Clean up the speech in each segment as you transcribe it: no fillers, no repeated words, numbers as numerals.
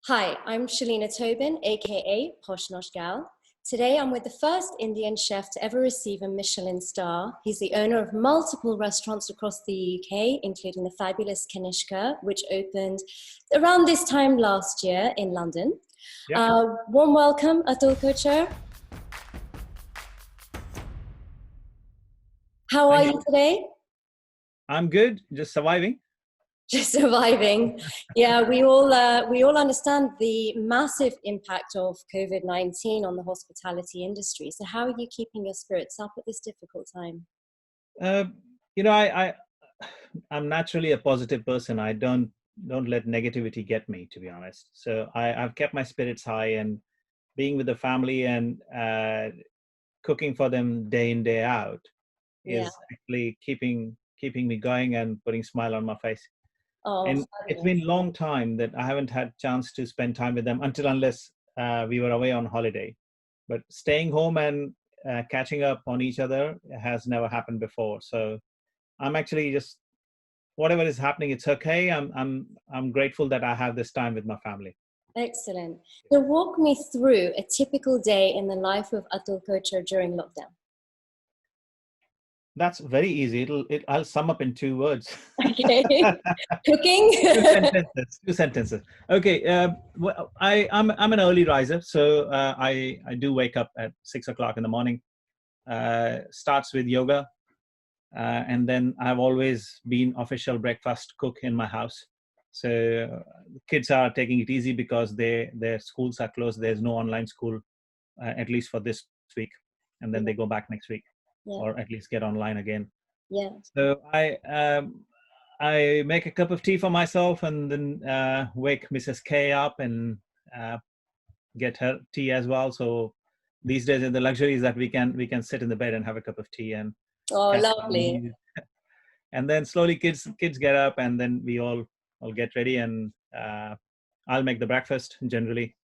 Hi, I'm Shalina Tobin, aka Posh Nosh Gal. Today I'm with the first Indian chef to ever receive a Michelin star. He's the owner of multiple restaurants across the UK, including the fabulous Kanishka, which opened around this time last year in London. Yep, Warm welcome, Atul Kochhar. How are thank you you. today? I'm good, just surviving. Just surviving. Yeah, we all understand the massive impact of COVID-19 on the hospitality industry. So how are you keeping your spirits up at this difficult time? Uh, you know, I'm naturally a positive person. I don't let negativity get me, to be honest. So I've kept my spirits high, and being with the family and cooking for them day in day out Yeah. is actually keeping me going and putting smile on my face. Oh, And it's fabulous. been a long time that I haven't had chance to spend time with them until unless we were away on holiday. But staying home and catching up on each other has never happened before. So I'm actually just whatever is happening, it's okay. I'm grateful that I have this time with my family. Excellent. So walk me through a typical day in the life of Atul Kochhar during lockdown. That's very easy. I'll sum up in 2 words. Okay. Cooking? Two sentences. Two sentences. Okay. Well, I'm an early riser, so I do wake up at 6 o'clock in the morning. Starts with yoga, and then I've always been official breakfast cook in my house. So kids are taking it easy because their schools are closed. There's no online school, at least for this week, and then Yeah, they go back next week, yeah, or at least get online again. yeah. So I make a cup of tea for myself, and then wake Mrs. K up and uh, get her tea as well. So these days, the luxury is that we can sit in the bed and have a cup of tea and Oh, catch up lovely. movies. And then slowly kids get up, and then we all get ready, and I'll make the breakfast generally.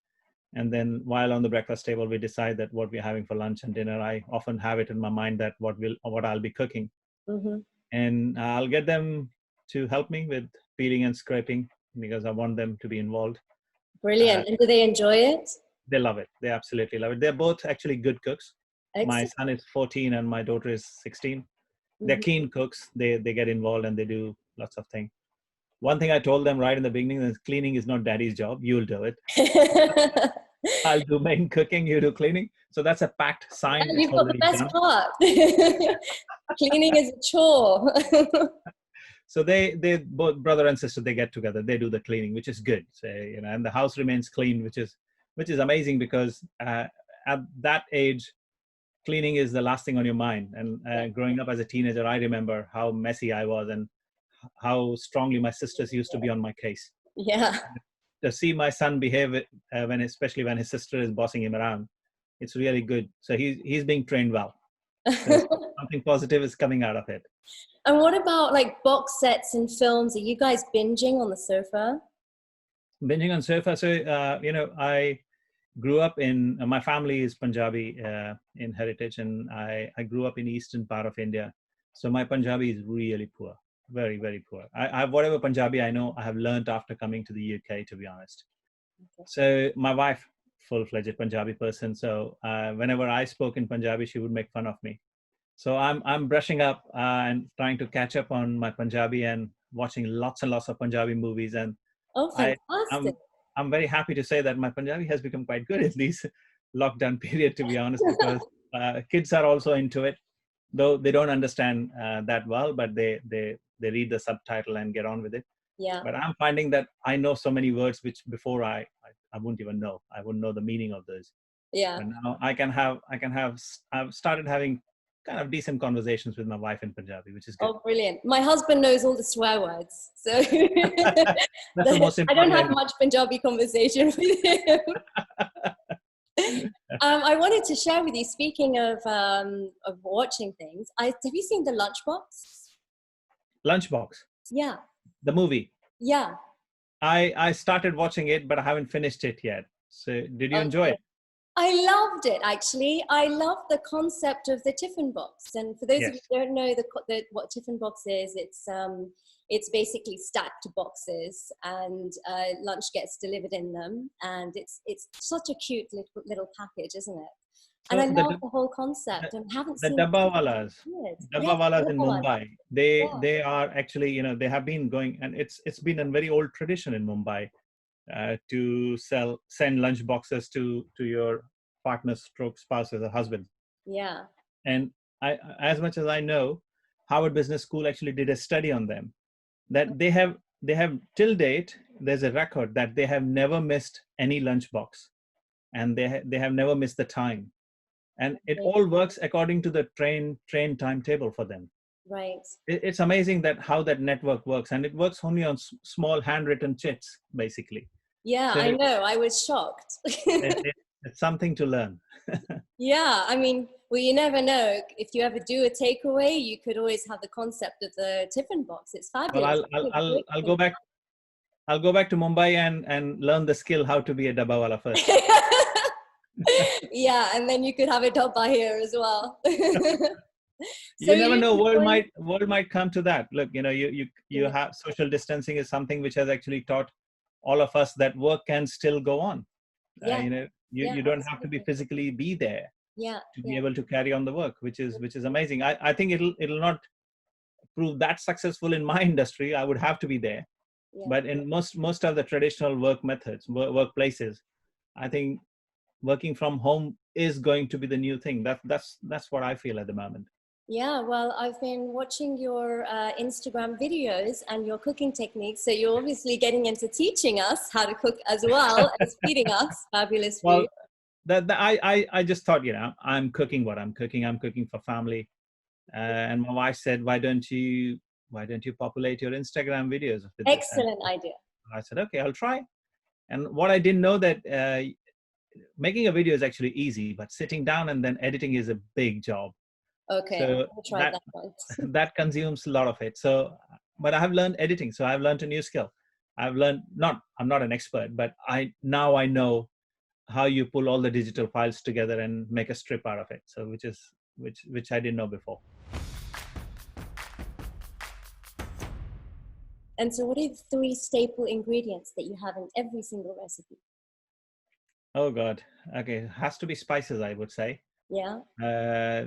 And then while on the breakfast table, we decide that what we're having for lunch and dinner. I often have it in my mind that what I'll be cooking, Hmm. and I'll get them to help me with peeling and scraping because I want them to be involved. uh, Brilliant. And do they enjoy it? they love it. They absolutely love it. They're both actually good cooks. My Excellent. son is 14 and my daughter is 16. They're Mhm. keen cooks. They get involved and they do lots of things. One thing I told them right in the beginning is cleaning is not daddy's job. You'll do it. I'll do main cooking, you do cleaning. So that's a pact signed. It's You've got the already best done. part. Cleaning is a chore. So they both brother and sister, they get together. They do the cleaning, which is good. So, and the house remains clean, which is amazing because at that age, cleaning is the last thing on your mind. And Yeah. growing up as a teenager, I remember how messy I was and how strongly my sisters used to be on my case. Yeah. To see my son behave especially when his sister is bossing him around, it's really good. So he's being trained well. So something positive is coming out of it. And what about like box sets and films? Are you guys binging on the sofa? Binging on sofa. So I grew up in my family is Punjabi in heritage, and I grew up in eastern part of India. So my Punjabi is really poor, very very poor. I have whatever Punjabi I know, I have learned after coming to the UK, to be honest. So my wife, full-fledged Punjabi person. So whenever I spoke in Punjabi, she would make fun of me. So I'm brushing up and trying to catch up on my Punjabi and watching lots and lots of Punjabi movies. And Oh, I fantastic. I'm I'm very happy to say that my Punjabi has become quite good in this lockdown period, to be honest, because kids are also into it, though they don't understand that well, but they read the subtitle and get on with it. Yeah. But I'm finding that I know so many words which before I wouldn't even know. I wouldn't know the meaning of those. Yeah. But now I've started having kind of decent conversations with my wife in Punjabi, which is good. Oh, brilliant. My husband knows all the swear words. So That's the most I don't important have element. much Punjabi conversation with him. I wanted to share with you, speaking of watching things, have you seen The Lunchbox? Lunchbox, Yeah. the movie. Yeah. I started watching it, but I haven't finished it yet. So did you enjoy Okay. it? I loved it, actually. I love the concept of the tiffin box. And for those of you Yes. who don't know what tiffin box is, it's basically stacked boxes, and lunch gets delivered in them. And it's such a cute little package, isn't it? And I So love the whole the, concept. And haven't the seen it dabbawalas, for years. Yes, dabbawalas in Dabbawalas. Mumbai, Yeah, they are actually, they have been going, and it's been a very old tradition in Mumbai to send lunch boxes to your partner's stroke spouses or husband. yeah. And as much as I know, Harvard Business School actually did a study on them, that they have till date, there's a record that they have never missed any lunch box, and they have never missed the time, and it all works according to the train timetable for them. Right. It's amazing that how that network works, and it works only on small handwritten chits basically. Yeah, So I know. I was shocked. it's something to learn. Yeah, I mean, well, you never know. If you ever do a takeaway, you could always have the concept of the tiffin box. It's Well, fabulous. I'll go back. I'll go back to Mumbai and learn the skill how to be a dabbawala first. Yeah, and then you could have a dabba here as well. So You are never you know, enjoying? world might come to that. Look, you Yeah, have social distancing is something which has actually taught all of us that work can still go on. yeah, yeah, You don't have to be absolutely. physically be there Yeah, to be yeah, able to carry on the work, which is amazing. I think it'll not prove that successful in my industry. I would have to be there, yeah. but in most of the traditional work methods, workplaces, I think working from home is going to be the new thing. That's what I feel at the moment. Yeah, well, I've been watching your Instagram videos and your cooking techniques. So you're obviously getting into teaching us how to cook as well as feeding us fabulous Well, food. I just thought, I'm cooking what I'm cooking. I'm cooking for family, and my wife said, why don't you populate your Instagram videos with this? And Excellent idea. I said, okay, I'll try. And what I didn't know that making a video is actually easy, but sitting down and then editing is a big job. Okay, I'm So gonna try that that one. that consumes a lot of it. So, but I have learned editing. So I've learned a new skill. I've learned not. I'm not an expert, but I know how you pull all the digital files together and make a strip out of it. So which I didn't know before. And so, what are the three staple ingredients that you have in every single recipe? Oh God. Okay, it has to be spices, I would say. Yeah, Uh,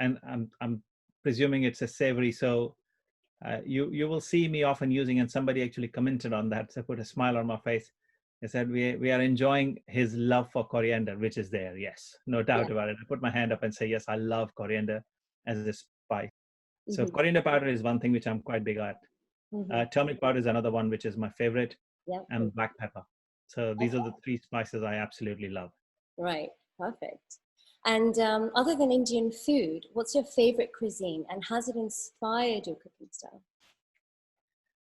and I'm presuming it's a savory. So you will see me often using, and somebody actually commented on that. So put a smile on my face. They said we are enjoying his love for coriander, which is there. Yes, no yeah. doubt about it. I put my hand up and say yes, I love coriander as a spice. So Mm-hmm, coriander powder is one thing which I'm quite big at. mm-hmm. Turmeric powder is another one which is my favorite, Yeah. and black pepper. So these are the three spices I absolutely love. Right, perfect. And other than Indian food, what's your favorite cuisine and has it inspired your cooking style?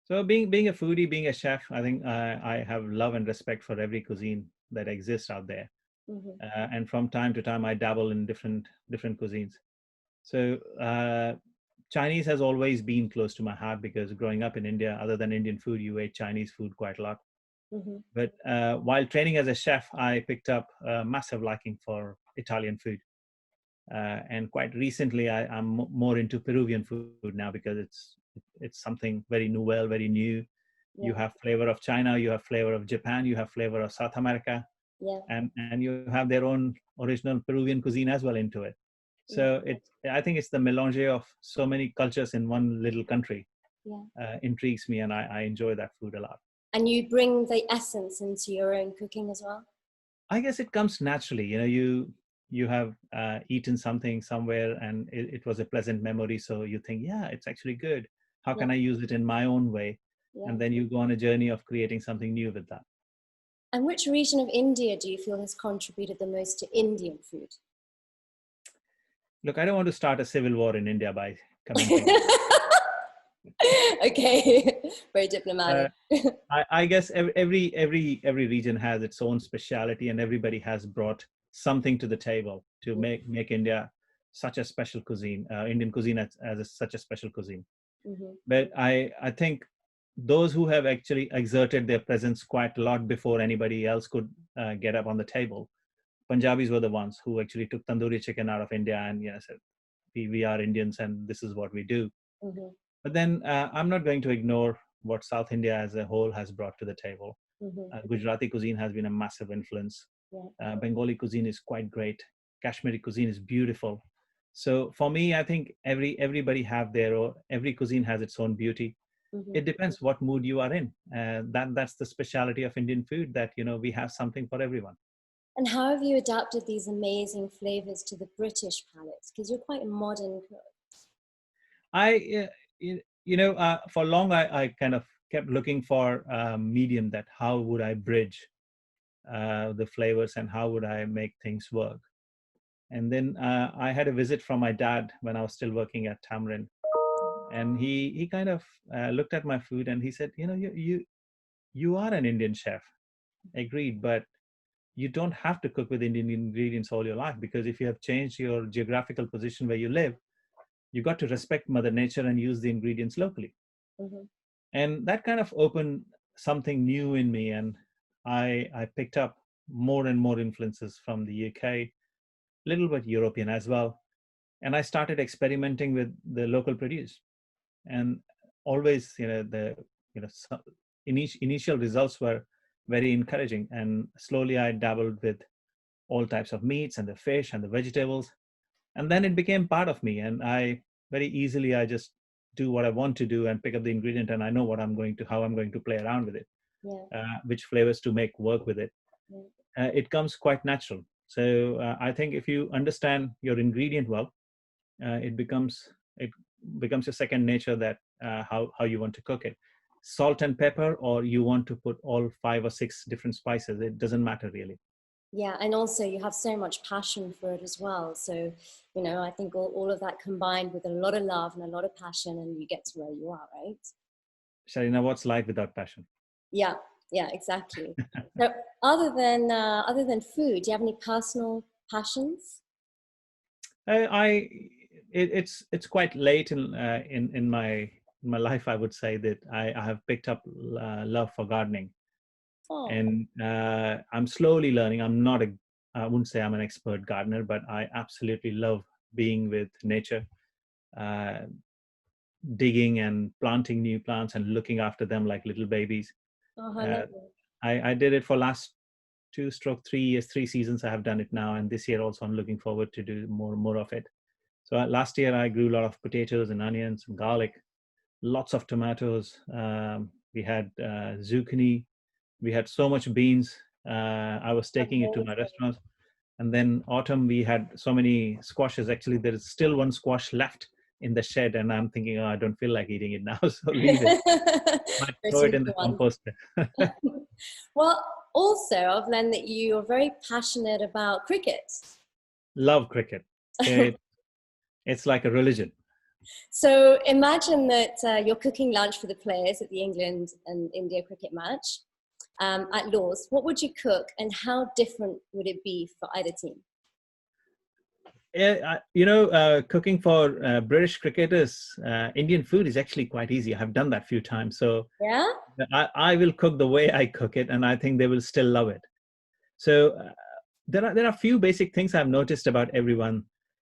So being a foodie, being a chef, I think I have love and respect for every cuisine that exists out there. Mm-hmm. And from time to time, I dabble in different cuisines. So Chinese has always been close to my heart because growing up in India, other than Indian food, you ate Chinese food quite a lot. Mm-hmm. But while training as a chef, I picked up a massive liking for Italian food. And quite recently, I'm more into Peruvian food now because it's something very novel, very new. You Yeah, have flavor of China, you have flavor of Japan, you have flavor of South America, yeah, and you have their own original Peruvian cuisine as well into it. yeah, So I think it's the melange of so many cultures in one little country yeah. intrigues me, and I enjoy that food a lot. And you bring the essence into your own cooking as well? I guess it comes naturally. You have eaten something somewhere, and it was a pleasant memory. So you think, yeah, it's actually good. How Yeah, can I use it in my own way? yeah. And then you go on a journey of creating something new with that. And which region of India do you feel has contributed the most to Indian food? Look, I don't want to start a civil war in India by commenting on. Okay, very Uh, diplomatic. I guess every region has its own speciality, and everybody has brought something to the table to make India such a special cuisine. Indian cuisine such a special cuisine. Mm-hmm. But I think those who have actually exerted their presence quite a lot before anybody else could get up on the table Punjabis were the ones who actually took tandoori chicken out of India and said, we are Indians and this is what we do. Mm-hmm. But then I'm not going to ignore what South India as a whole has brought to the table. Mm-hmm. Gujarati cuisine has been a massive influence. Yeah. Bengali cuisine is quite great. Kashmiri cuisine is beautiful. So for me, I think everybody have every cuisine has its own beauty. Mm-hmm. It depends what mood you are in. That's the speciality of Indian food, that we have something for everyone. And how have you adapted these amazing flavors to the British palates? Because you're quite a modern cook. For long I kind of kept looking for a medium, that how would I bridge the flavors and how would I make things work. And then I had a visit from my dad when I was still working at Tamarind, and he kind of looked at my food and he said, you are an Indian chef. Agreed, but you don't have to cook with Indian ingredients all your life, because if you have changed your geographical position where you live, you got to respect Mother Nature and use the ingredients locally. Mm-hmm. And that kind of opened something new in me, and I picked up more and more influences from the UK, a little bit European as well, and I started experimenting with the local produce. And always, initial results were very encouraging, and slowly I dabbled with all types of meats and the fish and the vegetables, and then it became part of me, and I very easily I just do what I want to do and pick up the ingredient, and I know how I'm going to play around with it. Which flavors to make work with it. It comes quite natural. So I think if you understand your ingredient well, it becomes your second nature, that how you want to cook it. Salt and pepper, or you want to put all 5 or 6 different spices, it doesn't matter really. Yeah, and also you have so much passion for it as well. So, I think all of that combined with a lot of love and a lot of passion, and you get to where you are, right? Shalina, what's life without passion? Yeah, exactly. So other than food, do you have any personal passions? It's quite late in my life, I would say, that I have picked up love for gardening. Oh. And I'm slowly learning. I wouldn't say I'm an expert gardener, but I absolutely love being with nature, digging and planting new plants and looking after them like little babies. Oh, I love it. I did it for last 2-3 years, 3 seasons I have done it now, and this year also I'm looking forward to do more of it. So last year I grew a lot of potatoes and onions and garlic, lots of tomatoes. We had zucchini. We had so much beans. I was taking it to my restaurants. And then autumn, we had so many squashes. Actually, there is still one squash left in the shed, and I'm thinking, I don't feel like eating it now, so leave it. Might throw it in the composter. Well, also, I've learned that you are very passionate about cricket. Love cricket. It's like a religion. So imagine that you're cooking lunch for the players at the England and India cricket match at Lord's. What would you cook, and how different would it be for either team? Cooking for British cricketers, Indian food is actually quite easy. I've done that a few times. So yeah, I will cook the way I cook it, and I think they will still love it. So there are a few basic things I've noticed about everyone.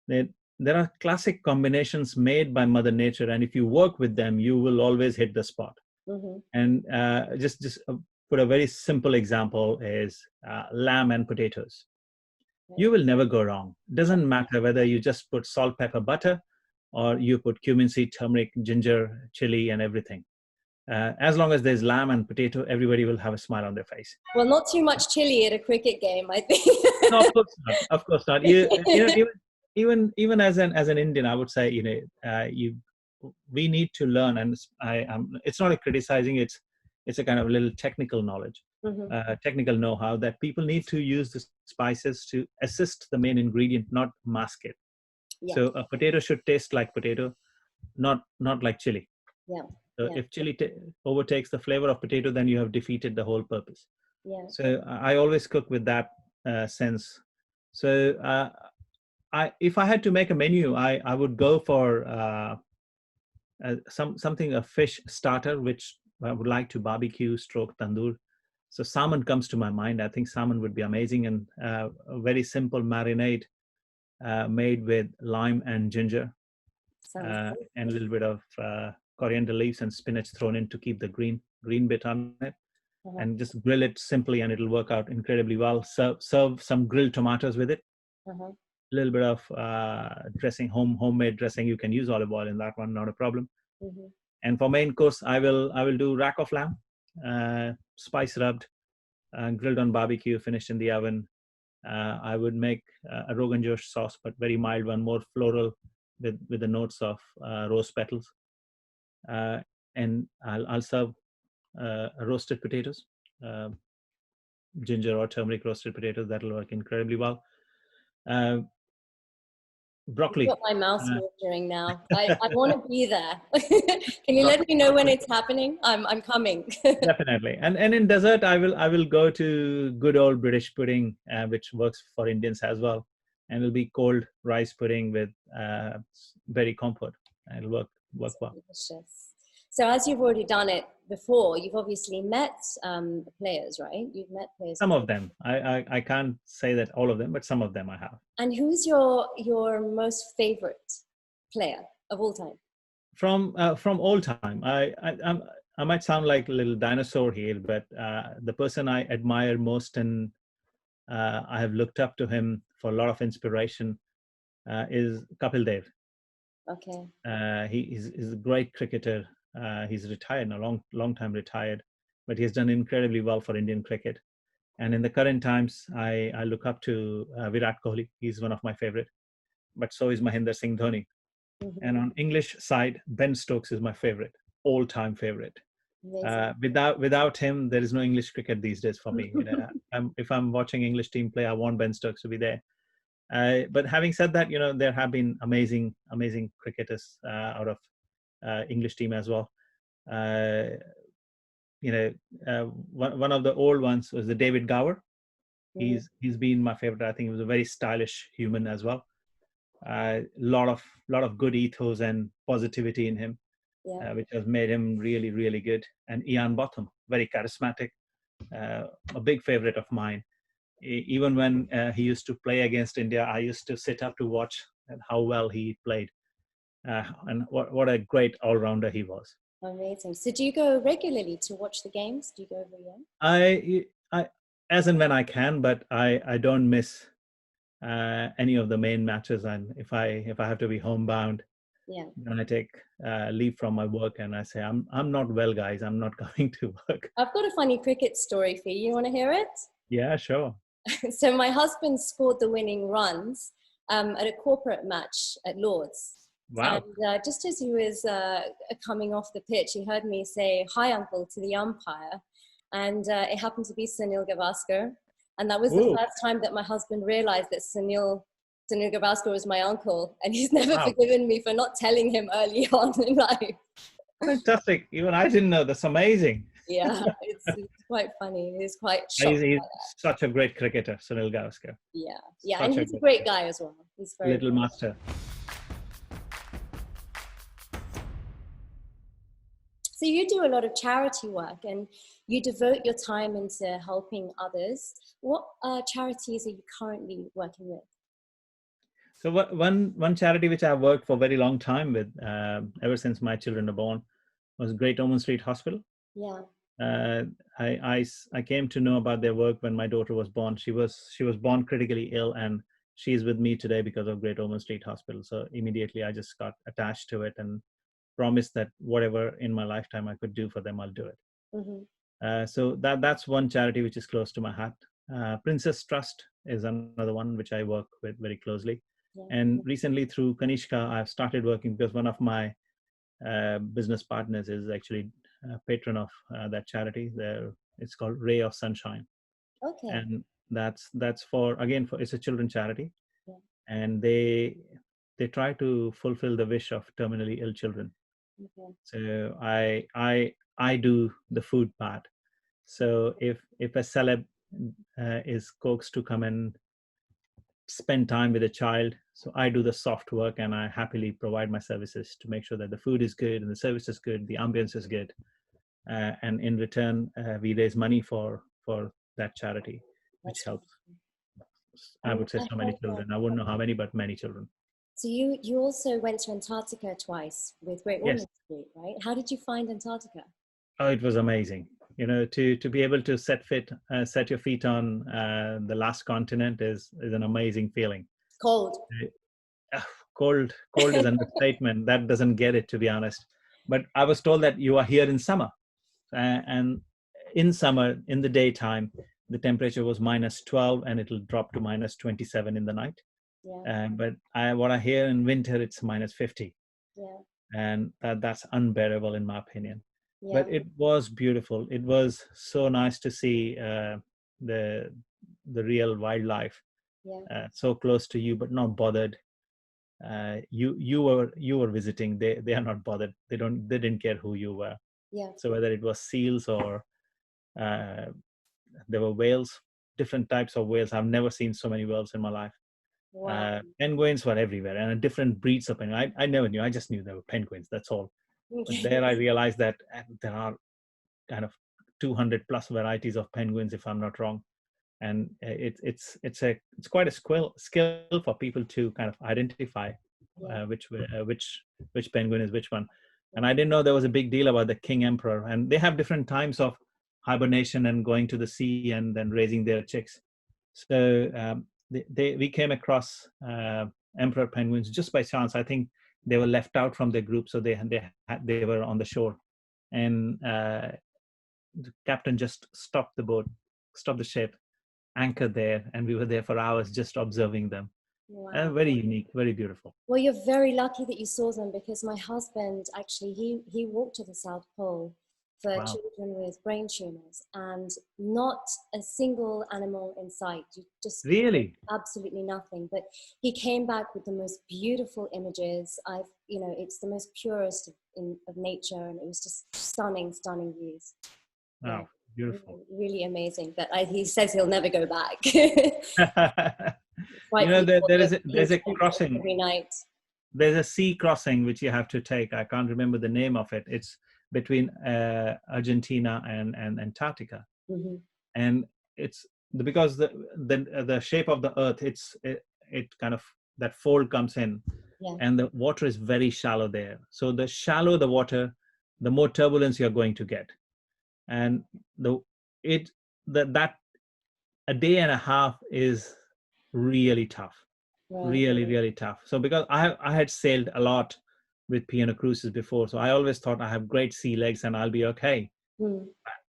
There are classic combinations made by Mother Nature, and if you work with them, you will always hit the spot. Mm-hmm. And just put a very simple example is lamb and potatoes. You will never go wrong. Doesn't matter whether you just put salt, pepper, butter, or you put cumin seed, turmeric, ginger, chili, and everything. As long as there's lamb and potato, everybody will have a smile on their face. Well, not too much chili at a cricket game, I think. No, of course not. Of course not. Even as an Indian, I would say, we need to learn, and it's not a criticizing. It's a kind of little technical knowledge, technical know-how, that people need to use the spices to assist the main ingredient, not mask it. Yeah. So a potato should taste like potato, not like chili. Yeah. So if chili overtakes the flavor of potato, then you have defeated the whole purpose. Yeah. So I always cook with that sense. So if I had to make a menu, I would go for a fish starter, which I would like to barbecue, stroke, tandoor. So salmon comes to my mind. I think salmon would be amazing, and a very simple marinade made with lime and ginger, Sounds good. and a little bit of coriander leaves and spinach thrown in to keep the green bit on it, Uh-huh. and just grill it simply, and it'll work out incredibly well. Serve some grilled tomatoes with it. Uh-huh. A little bit of dressing, homemade dressing. You can use olive oil in that one, not a problem. Mm-hmm. And for main course, I will do rack of lamb, spice rubbed, grilled on barbecue, finished in the oven. I would make a Rogan Josh sauce, but very mild one, more floral, with the notes of rose petals. And I'll serve roasted potatoes, uh, ginger or turmeric roasted potatoes. That'll work incredibly well. Uh, You've got Broccoli. my mouth Uh, watering now. I want to be there. Can you let me know when broccoli. it's happening? I'm coming. Definitely. And in dessert, I will go to good old British pudding, which works for Indians as well. And it'll be cold rice pudding with berry comfort. And it'll work So well. delicious. So as you've already done it before, you've obviously met the players, right? You've met players. Some of them. I can't say that all of them, but some of them I have. And who's your most favorite player of all time? From all time. I might sound like a little dinosaur here, but the person I admire most, and I have looked up to him for a lot of inspiration, is Kapil Dev. Okay. He's a great cricketer. He's retired now, long time retired, but he's done incredibly well for Indian cricket. And in the current times, I look up to Virat Kohli. He's one of my favorite, but so is Mahendra Singh Dhoni. Mm-hmm. And on English side, Ben Stokes is my favorite, all-time favorite. Amazing. Without him, there is no English cricket these days for me. If I'm watching English team play, I want Ben Stokes to be there. But having said that, there have been amazing cricketers out of English team as well. One of the old ones was the David Gower. Mm-hmm. He's been my favorite. I think he was a very stylish human as well. Lot of good ethos and positivity in him, Yeah. which has made him really, really good. And Ian Botham, very charismatic, a big favorite of mine. Even when he used to play against India, I used to sit up to watch how well he played, and what a great all-rounder he was. Amazing. So do you go regularly to watch the games? Do you go every year? I as and when I can, but I don't miss any of the main matches. And if I have to be homebound, Yeah. then I take leave from my work and I say, I'm not well, guys. I'm not coming to work. I've got a funny cricket story for you. You want to hear it? Yeah, sure. So my husband scored the winning runs at a corporate match at Lord's. Wow. And just as he was coming off the pitch, he heard me say, "Hi, uncle," to the umpire. And it happened to be Sunil Gavaskar. And that was the Ooh. first time that my husband realized that Sunil Gavaskar was my uncle. And he's never Wow. forgiven me for not telling him early on in life. Fantastic. Even I didn't know. That's amazing. Yeah, it's quite funny. He's quite shocked. He's such a great cricketer, Sunil Gavaskar. Yeah, yeah, Such and he's a great guy as well. He's very little master. So you do a lot of charity work and you devote your time into helping others. What charities are you currently working with? So one charity which I've worked for a very long time with, ever since my children are born, was Great Ormond Street Hospital. Yeah. I came to know about their work when my daughter was born. She was born critically ill, and she's with me today because of Great Ormond Street Hospital. So immediately I just got attached to it and promised that whatever in my lifetime I could do for them, I'll do it. Mm-hmm. So that's one charity which is close to my heart. Princess Trust is another one which I work with very closely. Yeah. And recently through Kanishka, I've started working because one of my business partners is actually a patron of that charity. It's called Ray of Sunshine. Okay. And that's for it's a children charity. Yeah. And they try to fulfill the wish of terminally ill children. Okay. So I do the food part. So if a celeb is coaxed to come and spend time with a child, so I do the soft work and I happily provide my services to make sure that the food is good and the service is good, the ambience is good, and in return we raise money for for that charity, which That's helps, I and would say, I so many heard children. I wouldn't know how many, but many children. so you also went to Antarctica twice with Great Yes. Ormond Street, right? How did you find Antarctica? Oh, it was amazing. To be able to set your feet on the last continent is an amazing feeling. Cold. Cold is an understatement. That doesn't get it, to be honest. But I was told that you are here in summer, and in summer, in the daytime, the temperature was -12, and it'll drop to -27 in the night. Yeah. But what I hear in winter, it's -50, Yeah. and that's unbearable in my opinion. Yeah. But it was beautiful. It was so nice to see the real wildlife Yeah. so close to you, but not bothered. You were visiting. They are not bothered. They didn't care who you were. Yeah. So whether it was seals or uh, there were whales, different types of whales. I've never seen so many whales in my life. Wow. Penguins were everywhere, and different breeds of penguins. I never knew. I just knew they were penguins. That's all. But Okay. there I realized that there are kind of 200 plus varieties of penguins, if I'm not wrong. And it's quite a skill for people to kind of identify Yeah. which penguin is which one. And I didn't know there was a big deal about the king emperor. And they have different times of hibernation and going to the sea and then raising their chicks. So we came across emperor penguins just by chance. I think they were left out from their group, so they were on the shore, and the captain just stopped the boat, stopped the ship, anchored there, and we were there for hours just observing them. Wow. Very unique, very beautiful. Well, you're very lucky that you saw them because my husband actually he walked to the South Pole for Wow. children with brain tumors and not a single animal in sight. You just Really? absolutely nothing. But he came back with the most beautiful images. It's the most purest of nature, and it was just stunning, stunning views. Yeah, Wow, beautiful. really amazing. But he says he'll never go back. There's a crossing. Every night. There's a sea crossing which you have to take. I can't remember the name of it. It's between Argentina and Antarctica, Mm-hmm. and it's because the shape of the Earth, it kind of, that fold comes in, Yeah. and the water is very shallow there. So the shallower the water, the more turbulence you're going to get, and that a day and a half is really tough. Right. Really tough. So because I had sailed a lot with piano cruises before, so I always thought I have great sea legs and I'll be okay. Mm.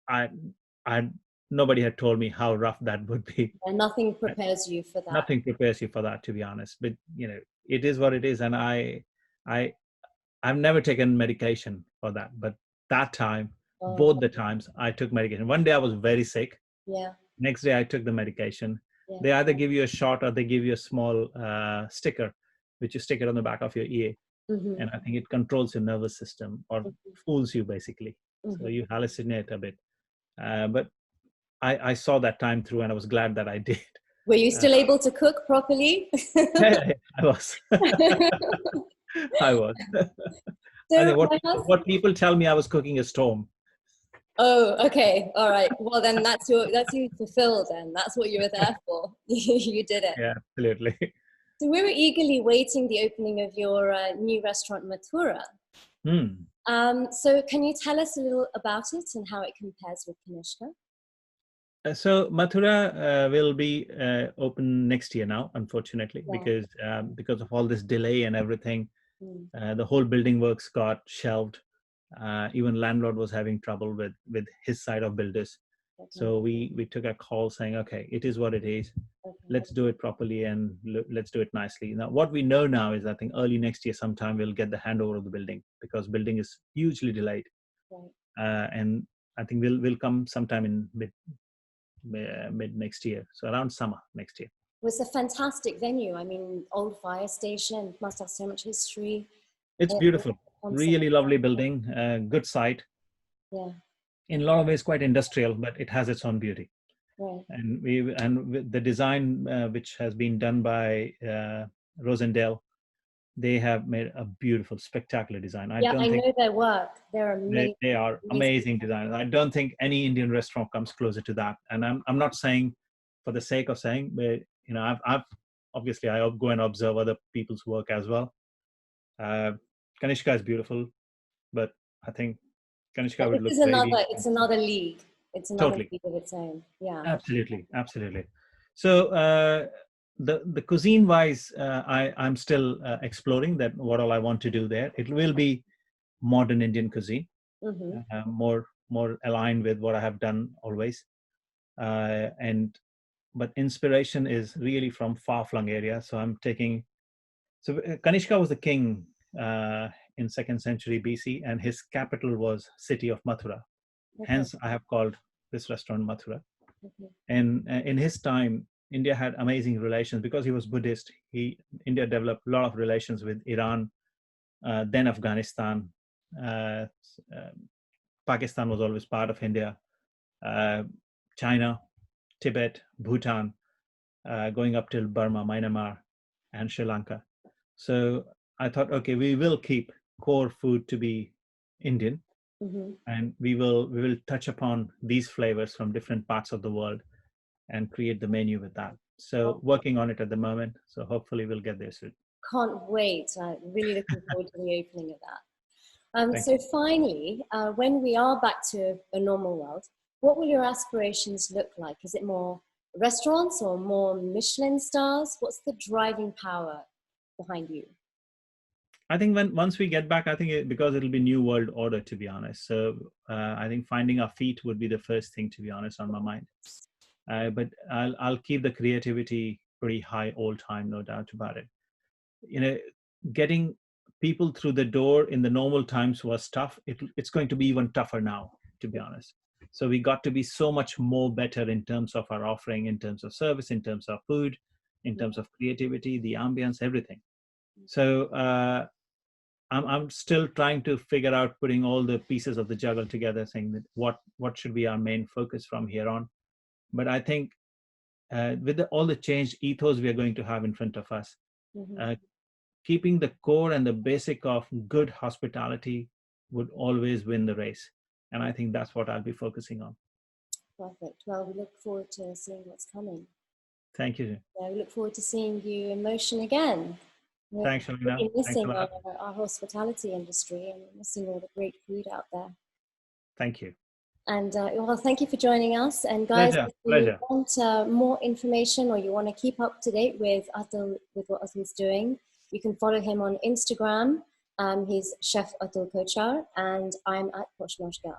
I nobody had told me how rough that would be. And nothing prepares you for that. Nothing prepares you for that, to be honest. But it is what it is, and I've never taken medication for that. But that time, both the times, I took medication. One day I was very sick. Yeah. Next day I took the medication. Yeah. They either give you a shot or they give you a small sticker, which you stick it on the back of your ear. Mm-hmm. And I think it controls your nervous system, or fools you basically. Mm-hmm. So you hallucinate a bit. But I saw that time through, and I was glad that I did. Were you still able to cook properly? Yeah, I was. I was. So I think what people tell me, I was cooking a storm. Oh, okay. All right. Well, then that's you fulfilled then. That's what you were there for. You did it. Yeah, absolutely. So we were eagerly waiting the opening of your new restaurant, Mathura. So can you tell us a little about it and how it compares with Kanishka? So Mathura will be open next year now, unfortunately, because of all this delay and everything. The whole building works got shelved. Even landlord was having trouble with his side of builders. Okay. So we took a call saying, okay, it is what it is. Okay. Let's do it properly and let's do it nicely. Now, what we know now is I think early next year sometime we'll get the handover of the building, because building is hugely delayed. Right. And I think we'll come sometime in mid next year, so around summer next year. It was a fantastic venue. I mean, old fire station, must have so much history. It's beautiful, really lovely building, good site. Yeah. In a lot of ways quite industrial, but it has its own beauty. Right. And the design which has been done by Rosendale, they have made a beautiful, spectacular design. I Yeah, don't I think know their work. They're amazing. they are amazing designers. I don't think any Indian restaurant comes closer to that. And I'm not saying for the sake of saying, but I've obviously I go and observe other people's work as well. Kanishka is beautiful, but I think Kanishka would This look is really it's another league. It's another totally. league of its own. Yeah. Absolutely, absolutely. So the cuisine wise, I'm still exploring that what all I want to do there. It will be modern Indian cuisine, Mm-hmm. more aligned with what I have done always. And but inspiration is really from far flung areas. So I'm taking. So Kanishka was the king in second century BC, and his capital was city of Mathura. Okay. Hence, I have called this restaurant Mathura. Okay. And in his time, India had amazing relations because he was Buddhist. India developed a lot of relations with Iran, then Afghanistan. Uh, uh, Pakistan was always part of India. Uh, China, Tibet, Bhutan, going up till Burma, Myanmar, and Sri Lanka. So I thought, okay, we will keep core food to be Indian, Mm-hmm. and we will touch upon these flavors from different parts of the world and create the menu with that. So working on it at the moment. So hopefully we'll get there soon. Can't wait. I'm really looking forward to the opening of that. Thank So finally, when we are back to a normal world, what will your aspirations look like? Is it more restaurants or more Michelin stars? What's the driving power behind you? I think once we get back, I think because it'll be new world order, to be honest. So I think finding our feet would be the first thing, to be honest, on my mind. But I'll keep the creativity pretty high all time, no doubt about it. Getting people through the door in the normal times was tough. It's going to be even tougher now, to be honest. So we got to be so much more better in terms of our offering, in terms of service, in terms of food, in terms of creativity, the ambience, everything. So I'm still trying to figure out putting all the pieces of the juggle together, saying that what should be our main focus from here on. But I think with all the changed ethos we are going to have in front of us, Mm-hmm. keeping the core and the basic of good hospitality would always win the race. And I think that's what I'll be focusing on. Perfect. Well, we look forward to seeing what's coming. Thank you. Yeah, we look forward to seeing you in motion again. We're Thanks, Shalina. really Thanks a missing lot. our hospitality industry and missing all the great food out there. Thank you. And well, thank you for joining us. And guys, Pleasure. if you Pleasure. want more information or you want to keep up to date with Atul, with what Atul's doing, you can follow him on Instagram. He's Chef Atul Kochhar, and I'm at Posh Nosh Gal.